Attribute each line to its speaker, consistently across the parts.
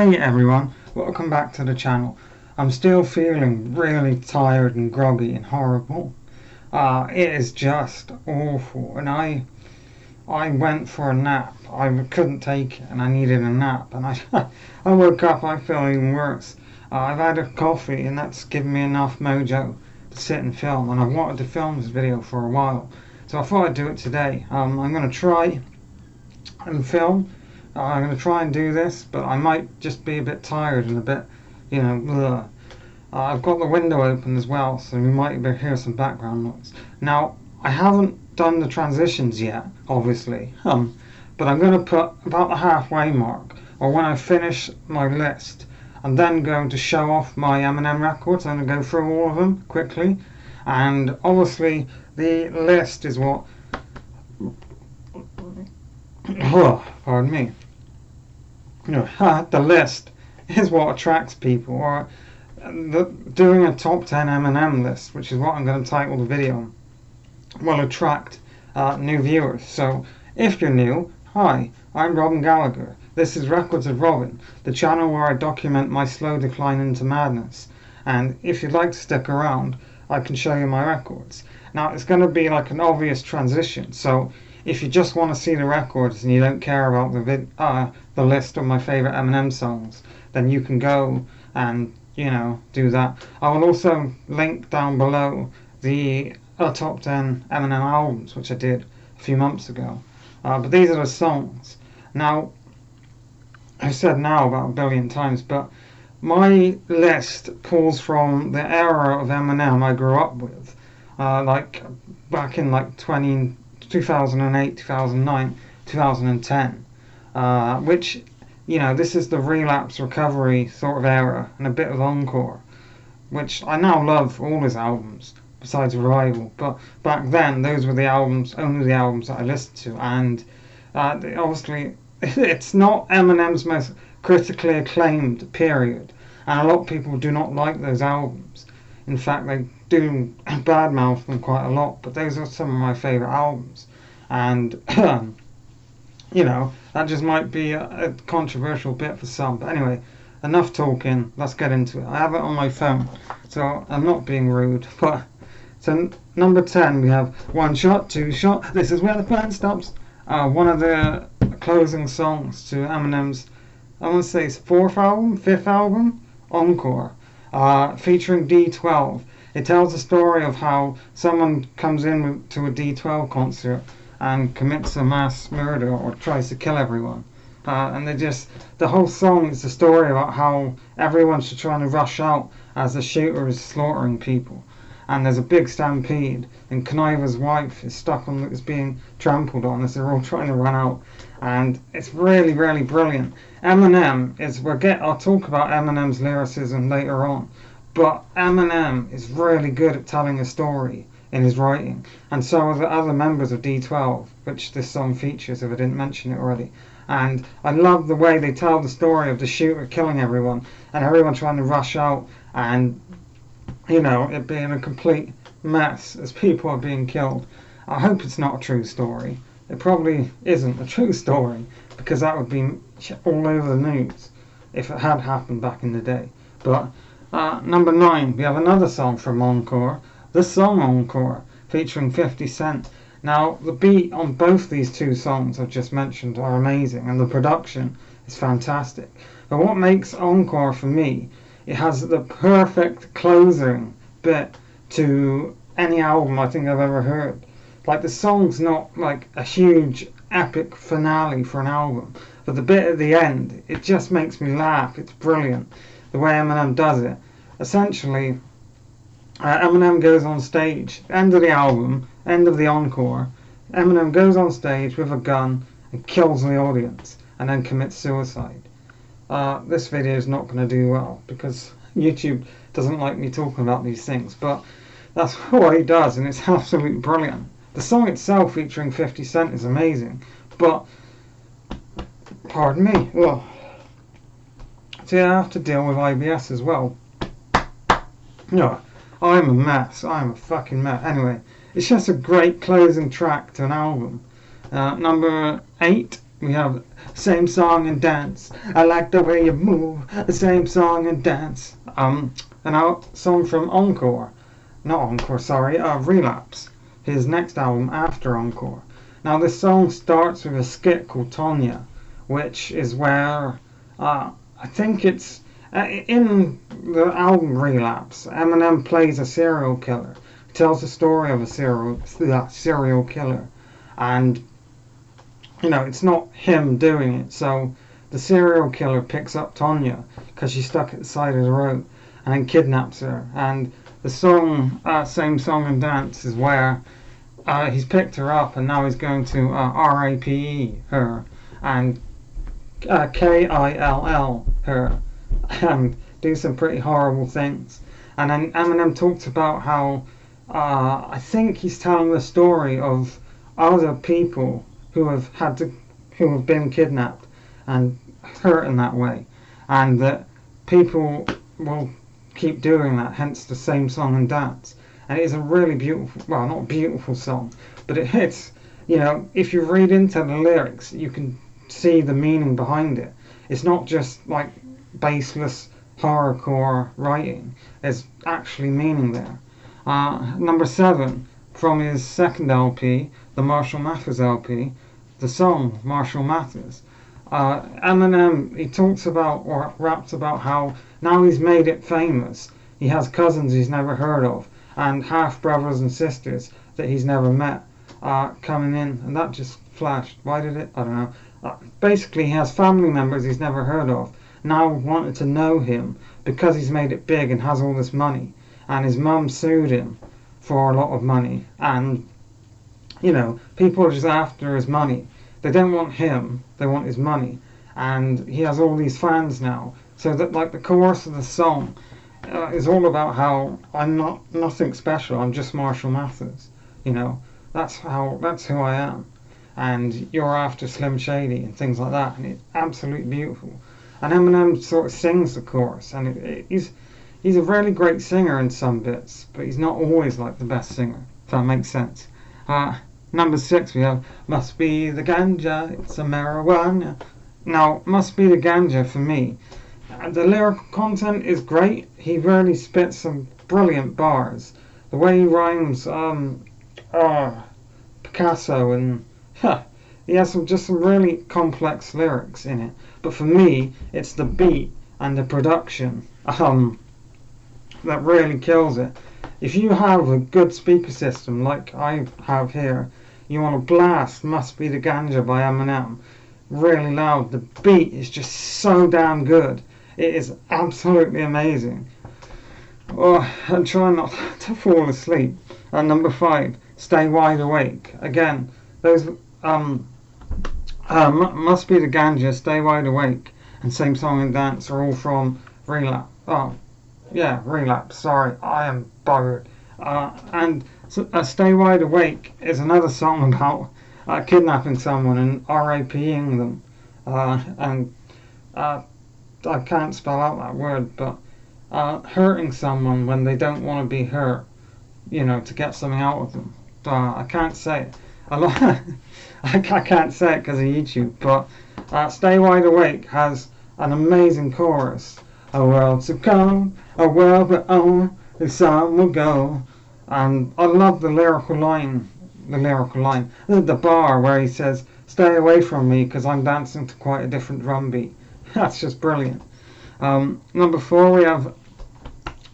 Speaker 1: Hey everyone, welcome back to the channel. I'm still feeling really tired and groggy and horrible. It is just awful, and I went for a nap. I couldn't take it and I needed a nap, and I woke up, I feel even worse. I've had a coffee and that's given me enough mojo to sit and film, and I've wanted to film this video for a while, so I thought I'd do it today. I'm going to try and film. I'm going to try and do this, but I might just be a bit tired and a bit, bleh. I've got the window open as well, so we might hear some background noise. Now, I haven't done the transitions yet, obviously, but I'm going to put about the halfway mark, or when I finish my list. I'm then going to show off my Eminem records. I'm going to go through all of them quickly, and obviously the list is what pardon me. The list is what attracts people, or doing a top 10 Eminem list, which is what I'm going to title the video, will attract new viewers. So if you're new, hi, I'm Robin Gallagher. This is Records of Robin, the channel where I document my slow decline into madness. And if you'd like to stick around, I can show you my records. Now, it's going to be like an obvious transition, so if you just want to see the records and you don't care about the list of my favourite Eminem songs, then you can go and, do that. I will also link down below the top 10 Eminem albums, which I did a few months ago. But these are the songs. Now, I've said now about a billion times, but my list pulls from the era of Eminem I grew up with, like back in like 2008, 2009, 2010, which, this is the relapse recovery sort of era, and a bit of Encore, which I now love all his albums besides Revival, but back then those were only the albums that I listened to, and obviously it's not Eminem's most critically acclaimed period, and a lot of people do not like those albums. In fact, they do badmouth them quite a lot, but those are some of my favourite albums. And, that just might be a controversial bit for some. But anyway, enough talking, let's get into it. I have it on my phone, so I'm not being rude. But so number 10, we have One Shot, Two Shot, This Is Where the Plan Stops. One of the closing songs to Eminem's, I want to say his fifth album, Encore, featuring D12. It tells the story of how someone comes in to a D12 concert and commits a mass murder or tries to kill everyone. And the whole song is the story about how everyone's trying to rush out as the shooter is slaughtering people. And there's a big stampede, and Kniver's wife is being trampled on as they're all trying to run out. And it's really, really brilliant. Eminem I'll talk about Eminem's lyricism later on, but Eminem is really good at telling a story in his writing, and so are the other members of D12, which this song features, if I didn't mention it already. And I love the way they tell the story of the shooter killing everyone, and everyone trying to rush out, and it being a complete mess as people are being killed. I hope it's not a true story. It probably isn't a true story, because that would be all over the news if it had happened back in the day. But number 9, we have another song from Encore, the song Encore, featuring 50 Cent. Now, the beat on both these two songs I've just mentioned are amazing, and the production is fantastic. But what makes Encore for me, it has the perfect closing bit to any album I think I've ever heard. Like, the song's not like a huge epic finale for an album, but the bit at the end, it just makes me laugh. It's brilliant the way Eminem does it. Essentially, Eminem goes on stage, end of the album, end of the Encore, Eminem goes on stage with a gun and kills the audience, and then commits suicide. This video is not going to do well, because YouTube doesn't like me talking about these things, but that's what he does, and it's absolutely brilliant. The song itself, featuring 50 Cent, is amazing, but, pardon me, see, I have to deal with IBS as well. I'm a mess. I'm a fucking mess. Anyway, it's just a great closing track to an album. Number 8, we have Same Song and Dance. I like the way you move. Same song and dance. And a song from Encore. Not Encore, sorry. Relapse. His next album after Encore. Now this song starts with a skit called Tonya, which is where I think it's in the album Relapse. Eminem plays a serial killer. He tells the story of a serial killer, and it's not him doing it. So the serial killer picks up Tonya because she's stuck at the side of the road, and then kidnaps her. And the song, Same Song and Dance, is where he's picked her up, and now he's going to RAPE her and KILL her and do some pretty horrible things. And then Eminem talks about how I think he's telling the story of other people who have been kidnapped and hurt in that way, and that people will keep doing that, hence the Same Song and Dance. And it is a really beautiful, well, not a beautiful song, but it hits, if you read into the lyrics, you can see the meaning behind it. It's not just like baseless horrorcore writing. There's actually meaning there. Number 7, from his second LP, the Marshall Mathers LP, the song Marshall Mathers. Eminem, he talks about or raps about how now he's made it famous. He has cousins he's never heard of, and half brothers and sisters that he's never met coming in, and that just flashed. Why did it? I don't know. Basically, he has family members he's never heard of now wanted to know him because he's made it big and has all this money, and his mum sued him for a lot of money, and people are just after his money. They don't want him, they want his money, and he has all these fans now. So that, like, the chorus of the song is all about how I'm nothing special, I'm just Marshall Mathers. That's who I am, and you're after Slim Shady and things like that, and it's absolutely beautiful. And Eminem sort of sings the chorus, and he's a really great singer in some bits, but he's not always like the best singer, if that makes sense. Number 6, we have Must Be The Ganja, It's a Marijuana. Now, Must Be The Ganja, for me, the lyrical content is great. He really spits some brilliant bars. The way he rhymes Picasso, and he has some really complex lyrics in it. But for me, it's the beat and the production that really kills it. If you have a good speaker system like I have here, you want to blast Must Be The Ganja by Eminem really loud. The beat is just so damn good. It is absolutely amazing. I'm trying not to fall asleep. And number 5, Stay Wide Awake. Again, those Must Be The Ganja, Stay Wide Awake, and Same Song and Dance are all from Relapse. Relapse. Sorry, I am buggered. And Stay Wide Awake is another song about kidnapping someone and RAPing them. I can't spell out that word, but hurting someone when they don't want to be hurt, to get something out of them. I can't say it. I can't say it because of YouTube, but Stay Wide Awake has an amazing chorus. A world to come, a world but on, the sun will go. And I love the lyrical line, the bar where he says, "Stay away from me because I'm dancing to quite a different drum beat." That's just brilliant. Number 4, we have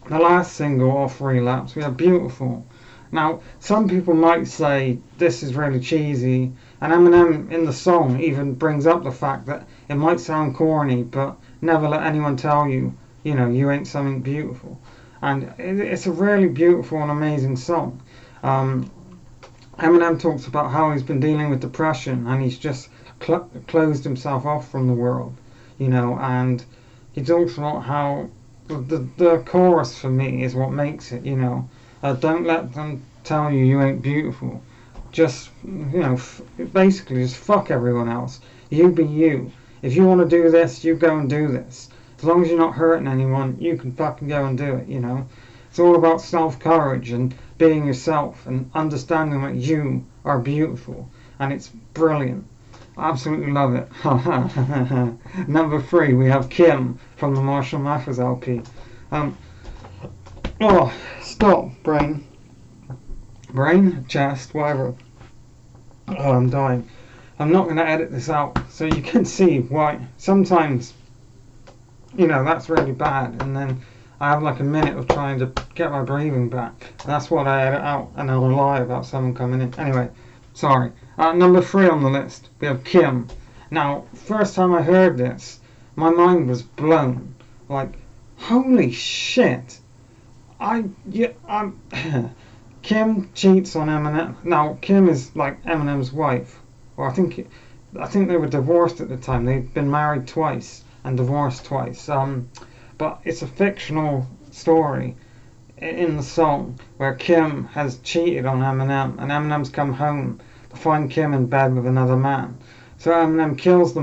Speaker 1: the last single off Relapse. We have Beautiful. Now, some people might say this is really cheesy, and Eminem in the song even brings up the fact that it might sound corny, but never let anyone tell you, you ain't something beautiful. And it's a really beautiful and amazing song. Eminem talks about how he's been dealing with depression, and he's just closed himself off from the world, and he talks about how the chorus for me is what makes it, don't let them tell you you ain't beautiful. Just, basically just fuck everyone else. You be you. If you want to do this, you go and do this. As long as you're not hurting anyone, you can fucking go and do it, It's all about self-courage and being yourself and understanding that you are beautiful. And it's brilliant. Absolutely love it. Number 3, we have Kim from the Marshall Mathers LP. Um, oh, stop, brain. Brain, chest, whatever. Oh, I'm dying. I'm not going to edit this out so you can see why. Sometimes, that's really bad, and then I have like a minute of trying to get my breathing back. And that's what I edit out, and I'll lie about someone coming in. Anyway, sorry. Number 3 on the list, we have Kim. Now, first time I heard this, my mind was blown. Like, holy shit. Kim cheats on Eminem. Now, Kim is like Eminem's wife. Well, I think they were divorced at the time. They'd been married twice and divorced twice. But it's a fictional story in the song where Kim has cheated on Eminem, and Eminem's come home to find Kim in bed with another man. So Eminem kills the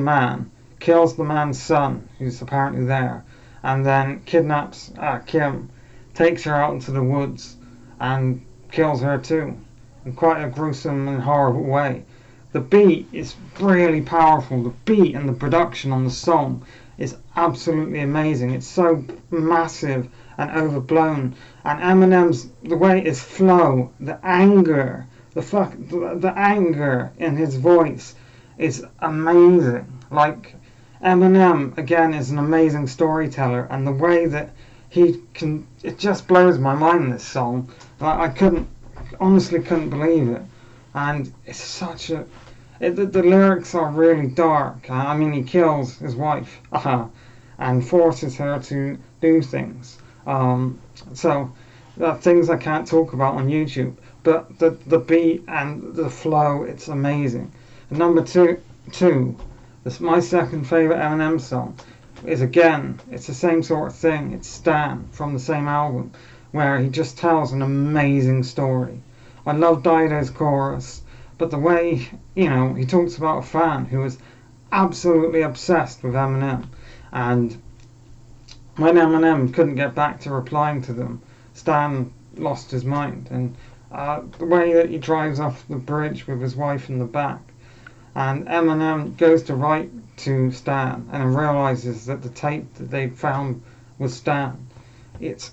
Speaker 1: man's son, who's apparently there, and then kidnaps Kim, takes her out into the woods, and kills her too, in quite a gruesome and horrible way. The beat is really powerful. The beat and the production on the song is absolutely amazing. It's so massive and overblown, and Eminem's, the way his flow, the anger, the anger in his voice is amazing. Like, Eminem again is an amazing storyteller, and the way that he can, it just blows my mind, this song. I honestly couldn't believe it, and it's such a, the lyrics are really dark. I mean, he kills his wife and forces her to do things. So things I can't talk about on YouTube, but the beat and the flow, it's amazing. And number two, this my second favorite Eminem song, is again, it's the same sort of thing. It's Stan from the same album, where he just tells an amazing story. I love Dido's chorus, but the way, he talks about a fan who was absolutely obsessed with Eminem, and when Eminem couldn't get back to replying to them, Stan lost his mind. And the way that he drives off the bridge with his wife in the back, and Eminem goes to write to Stan and realizes that the tape that they found was Stan. It's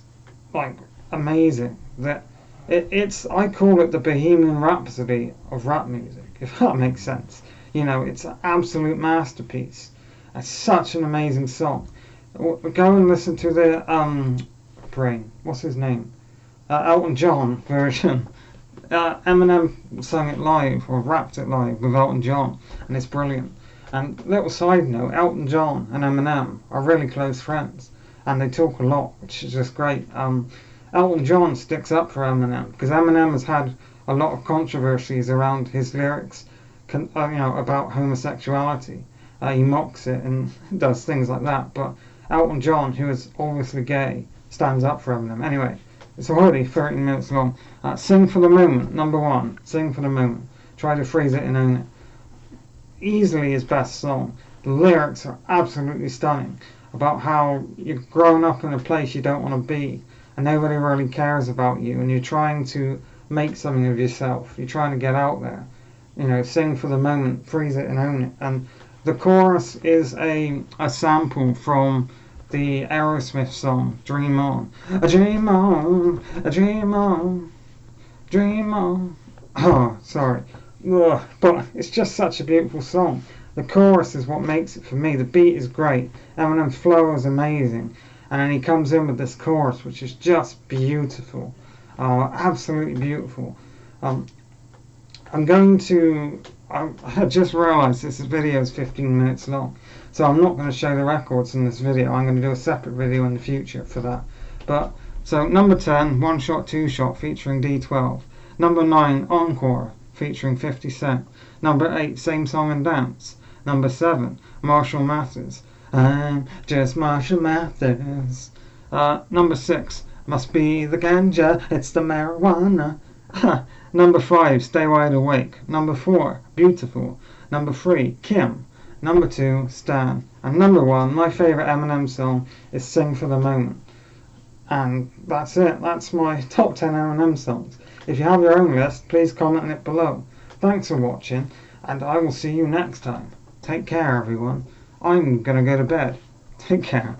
Speaker 1: like amazing. That it's I call it the Bohemian Rhapsody of rap music, if that makes sense. It's an absolute masterpiece. It's such an amazing song. Go and listen to the what's his name? Elton John version. Eminem sung it live, or rapped it live with Elton John, and it's brilliant. And little side note, Elton John and Eminem are really close friends, and they talk a lot, which is just great. Elton John sticks up for Eminem, because Eminem has had a lot of controversies around his lyrics, about homosexuality. He mocks it and does things like that, but Elton John, who is obviously gay, stands up for Eminem. Anyway, it's already 30 minutes long. Sing for the Moment, number 1. Sing for the Moment. Try to Freeze It and Own It. Easily his best song. The lyrics are absolutely stunning, about how you've grown up in a place you don't want to be, and nobody really cares about you, and you're trying to make something of yourself. You're trying to get out there. Sing for the moment, freeze it and own it. And the chorus is a sample from the Aerosmith song, Dream On. A dream on, a dream on, dream on. Oh, sorry. Ugh, but it's just such a beautiful song. The chorus is what makes it for me. The beat is great. Eminem's flow is amazing. And then he comes in with this chorus, which is just beautiful. Absolutely beautiful. I just realised this video is 15 minutes long. So I'm not going to show the records in this video. I'm going to do a separate video in the future for that. So number 10, One Shot, Two Shot featuring D12. Number 9, Encore featuring 50 Cent. Number 8, Same Song and Dance. Number 7, Marshall Mathers. I'm just Marshall Mathers. Number 6, Must Be The Ganja, It's the Marijuana. Number 5, Stay Wide Awake. Number 4, Beautiful. Number 3, Kim. Number 2, Stan. And number 1, my favourite Eminem song, is Sing for the Moment. And that's it. That's my top 10 Eminem songs. If you have your own list, please comment on it below. Thanks for watching. and I will see you next time. Take care, everyone. I'm gonna go to bed. Take care.